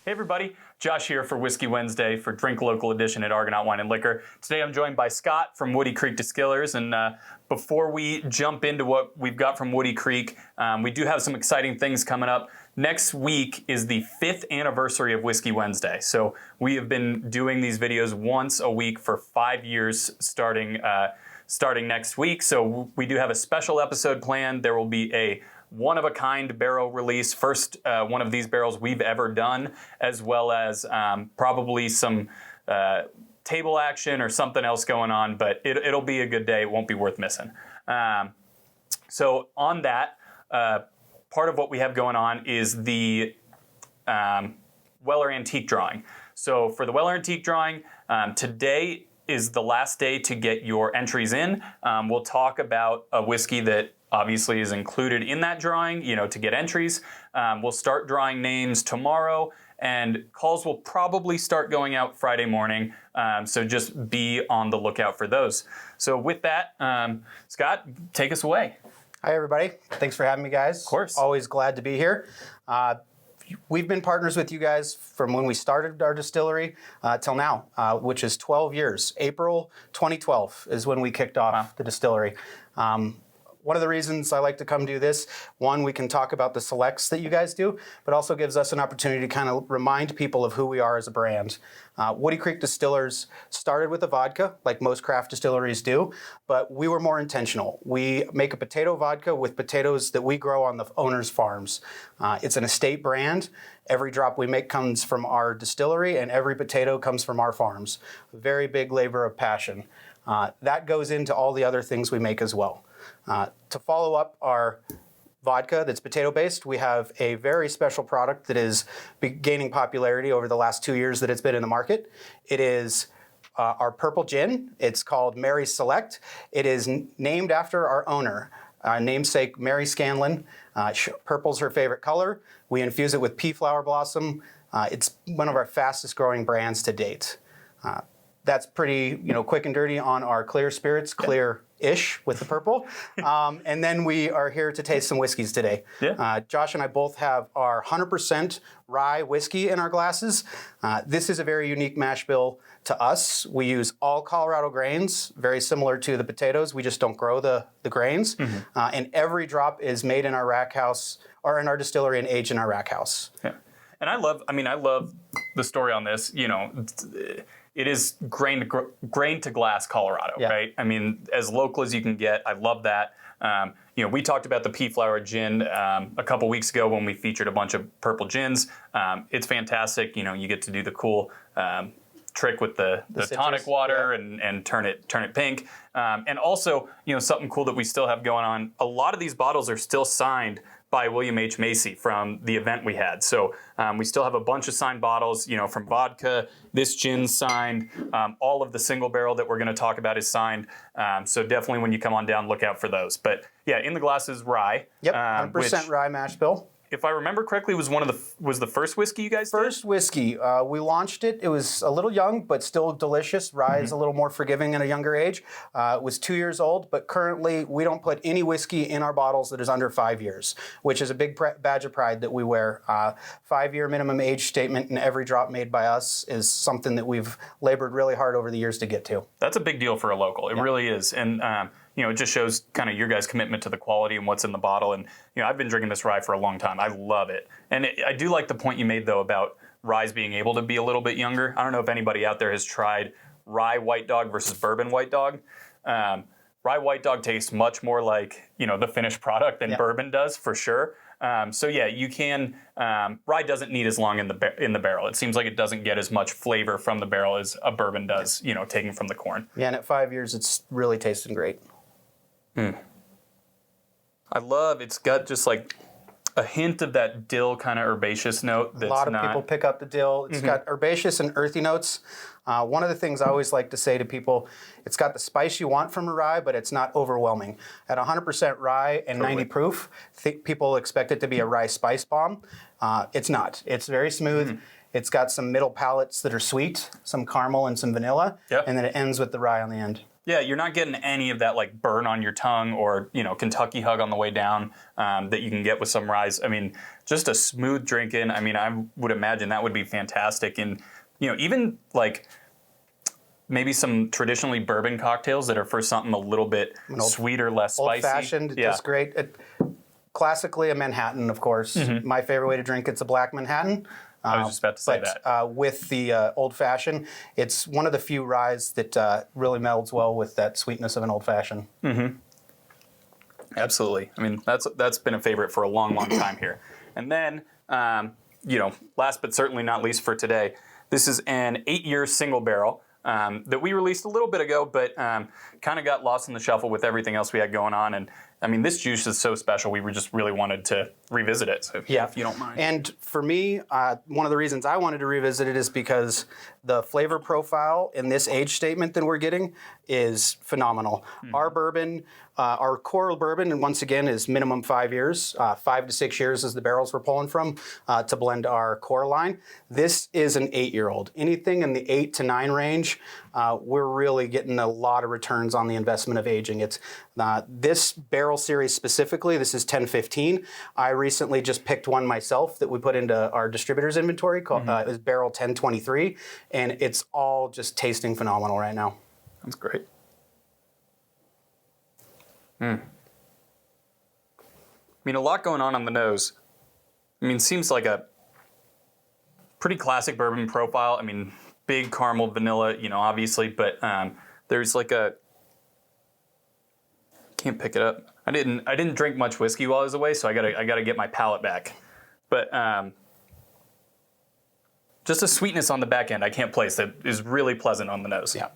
Hey everybody, Josh here for Whiskey Wednesday for Drink Local Edition at Argonaut Wine and Liquor. Today I'm joined by Scott from Woody Creek Distillers, and before we jump into what we've got from Woody Creek, we do have some exciting things coming up. Next week is the 5th anniversary of Whiskey Wednesday, so we have been doing these videos once a week for 5 years starting next week. So we do have a special episode planned. There will be a one-of-a-kind barrel release, first one of these barrels we've ever done, as well as probably some table action or something else going on, but it'll be a good day. It won't be worth missing. So on that, part of what we have going on is the Weller Antique Drawing. So for the Weller Antique Drawing, today is the last day to get your entries in. We'll talk about a whiskey that obviously is included in that drawing, to get entries. We'll start drawing names tomorrow, and calls will probably start going out Friday morning. So just be on the lookout for those. So with that, Scott, take us away. Hi, everybody. Thanks for having me, guys. Of course. Always glad to be here. We've been partners with you guys from when we started our distillery till now, which is 12 years. April 2012 is when we kicked off the distillery. One of the reasons I like to come do this, one, we can talk about the selects that you guys do, but also gives us an opportunity to kind of remind people of who we are as a brand. Woody Creek Distillers started with a vodka, like most craft distilleries do, but we were more intentional. We make a potato vodka with potatoes that we grow on the owner's farms. It's an estate brand. Every drop we make comes from our distillery, and every potato comes from our farms. Very big labor of passion. That goes into all the other things we make as well. To follow up our vodka that's potato-based, we have a very special product that is gaining popularity over the last 2 years that it's been in the market. It is our purple gin. It's called Mary Select. It is named after our owner, namesake Mary Scanlon. Purple's her favorite color. We infuse it with pea flower blossom. It's one of our fastest growing brands to date. That's pretty, quick and dirty on our clear spirits, clear-ish with the purple. And then we are here to taste some whiskeys today. Yeah. Josh and I both have our 100% rye whiskey in our glasses. This is a very unique mash bill to us. We use all Colorado grains, very similar to the potatoes. We just don't grow the grains. Mm-hmm. And every drop is made in our rack house, or in our distillery, and aged in our rack house. Yeah. And I love the story on this. It is grain to glass Colorado, right? I mean, as local as you can get. I love that. We talked about the pea flower gin a couple weeks ago when we featured a bunch of purple gins. It's fantastic. You get to do the cool trick with the tonic water and turn it pink. And also, something cool that we still have going on. A lot of these bottles are still signed by William H. Macy from the event we had. So we still have a bunch of signed bottles, from vodka. This gin's signed. All of the single barrel that we're going to talk about is signed. So definitely when you come on down, look out for those. But yeah, in the glass is rye. Yep, 100% rye mash bill. If I remember correctly, was the first whiskey you guys did? First whiskey. We launched it. It was a little young, but still delicious. Rye is a little more forgiving at a younger age. It was 2 years old, but currently we don't put any whiskey in our bottles that is under 5 years, which is a big badge of pride that we wear. 5-year minimum age statement in every drop made by us is something that we've labored really hard over the years to get to. That's a big deal for a local. It really is. And it just shows kind of your guys' commitment to the quality and what's in the bottle. And, I've been drinking this rye for a long time. I love it. And I do like the point you made, though, about ryes being able to be a little bit younger. I don't know if anybody out there has tried rye White Dog versus bourbon White Dog. Rye White Dog tastes much more like, the finished product than bourbon does, for sure. You can. Rye doesn't need as long in the barrel. It seems like it doesn't get as much flavor from the barrel as a bourbon does, taking from the corn. Yeah, and at 5 years, it's really tasting great. It's got just like a hint of that dill kind of herbaceous note. A lot of people pick up the dill. It's got herbaceous and earthy notes. One of the things I always like to say to people, it's got the spice you want from a rye, but it's not overwhelming. At 100% rye and 90 proof, people expect it to be a rye spice bomb. It's not. It's very smooth. It's got some middle palates that are sweet, some caramel and some vanilla, and then it ends with the rye on the end. Yeah, you're not getting any of that like burn on your tongue or, Kentucky hug on the way down that you can get with some rye. I mean, just a smooth drinking. I mean, I would imagine that would be fantastic. And, even like maybe some traditionally bourbon cocktails that are for something a little bit sweeter, less spicy. Old-fashioned, just great. Classically a Manhattan, of course. My favorite way to drink it's a black Manhattan. I was just about to say that. With the old-fashioned, it's one of the few ryes that really melds well with that sweetness of an old-fashioned. Absolutely. I mean, that's been a favorite for a long, long time here. And then, last but certainly not least for today, this is an 8-year single barrel that we released a little bit ago, but kind of got lost in the shuffle with everything else we had going on. And I mean, this juice is so special. We just really wanted to revisit it. So if you don't mind. And for me, one of the reasons I wanted to revisit it is because the flavor profile in this age statement that we're getting is phenomenal. Our bourbon, our core bourbon, and once again, is minimum 5 years. 5 to 6 years is the barrels we're pulling from to blend our core line. This is an 8-year-old. Anything in the 8 to 9 range, we're really getting a lot of returns on the investment of aging. It's this barrel series specifically, this is 1015. I recently just picked one myself that we put into our distributor's inventory called is barrel 1023, and it's all just tasting phenomenal right now. That's great. I mean, a lot going on the nose. I mean, seems like a pretty classic bourbon profile. I mean, big caramel, vanilla, obviously, but there's like can't pick it up. I didn't drink much whiskey while I was away, so I gotta get my palate back. But just a sweetness on the back end I can't place that is really pleasant on the nose. Yeah.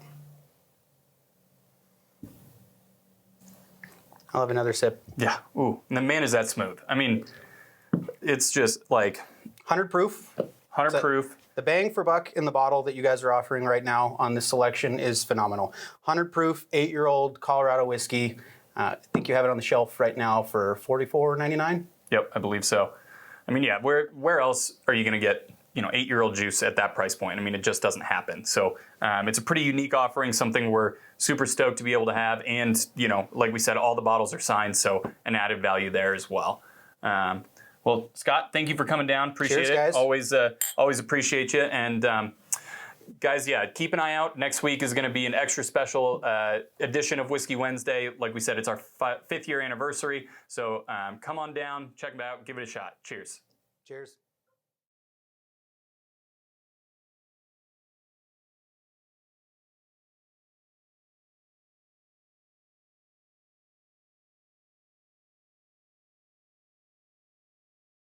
I'll have another sip. Yeah. Ooh. And then man, is that smooth. I mean, it's just like 100 proof. 100 proof. The bang for buck in the bottle that you guys are offering right now on this selection is phenomenal. 100 proof, 8-year-old Colorado whiskey. I think you have it on the shelf right now for $44.99. Yep, I believe so. I mean, yeah, where else are you going to get 8-year-old juice at that price point? I mean, it just doesn't happen. So it's a pretty unique offering, something we're super stoked to be able to have. And, like we said, all the bottles are signed, so an added value there as well. Well, Scott, thank you for coming down. Appreciate it. Guys. Always appreciate you. And guys, yeah, keep an eye out. Next week is going to be an extra special edition of Whiskey Wednesday. Like we said, it's our 5th year anniversary. So come on down, check it out, give it a shot. Cheers. Cheers.